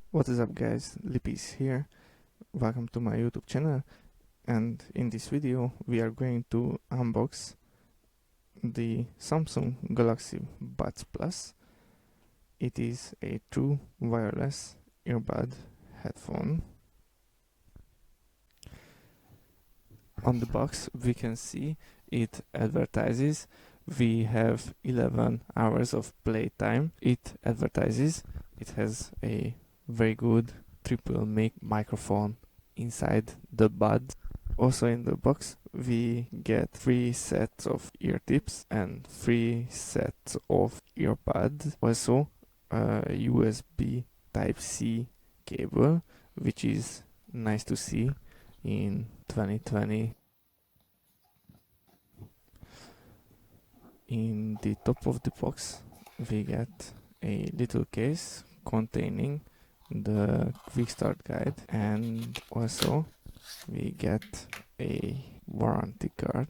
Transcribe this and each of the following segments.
What is up guys, Lippy's here. Welcome to my YouTube channel, and in this video we are going to unbox the Samsung Galaxy Buds Plus. It is a true wireless earbud headphone. On the box we can see it advertises we have 11 hours of playtime. It advertises it has a very good triple mic microphone inside the bud. Also in the box we get 3 sets of ear tips and 3 sets of earbuds. Also a USB Type-C cable, which is nice to see in 2020. In the top of the box we get a little case containing the quick start guide, and also we get a warranty card.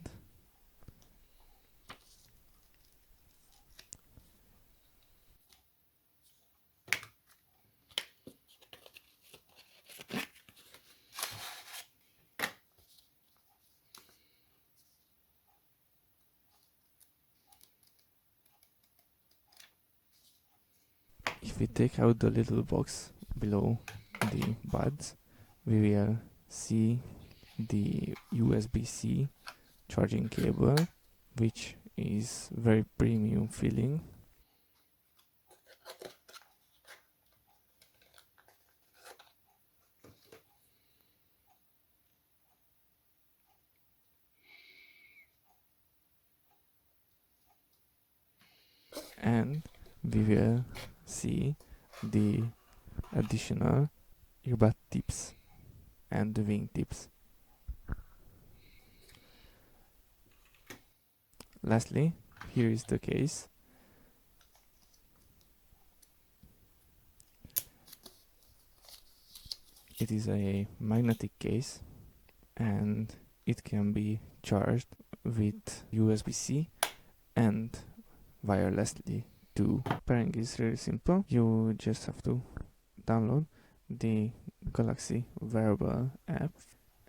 If we take out the little box below the buds, we will see the USB-C charging cable, which is very premium feeling. And we will see the additional earbud tips and the wing tips. Lastly, here is the case. It is a magnetic case and it can be charged with USB-C and wirelessly too. Pairing is really simple. You just have to download the Galaxy wearable app,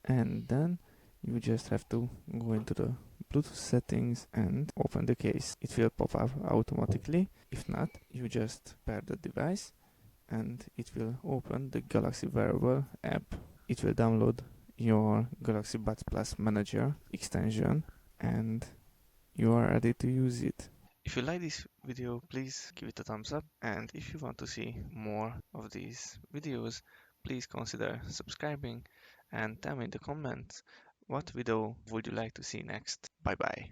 and then you just have to go into the Bluetooth settings and open the case. It will pop up automatically. If not, you just pair the device and it will open the Galaxy wearable app. It will download your Galaxy Buds Plus Manager extension and you are ready to use it. If you like this video, please give it a thumbs up, and if you want to see more of these videos, please consider subscribing and tell me in the comments what video would you like to see next. Bye bye.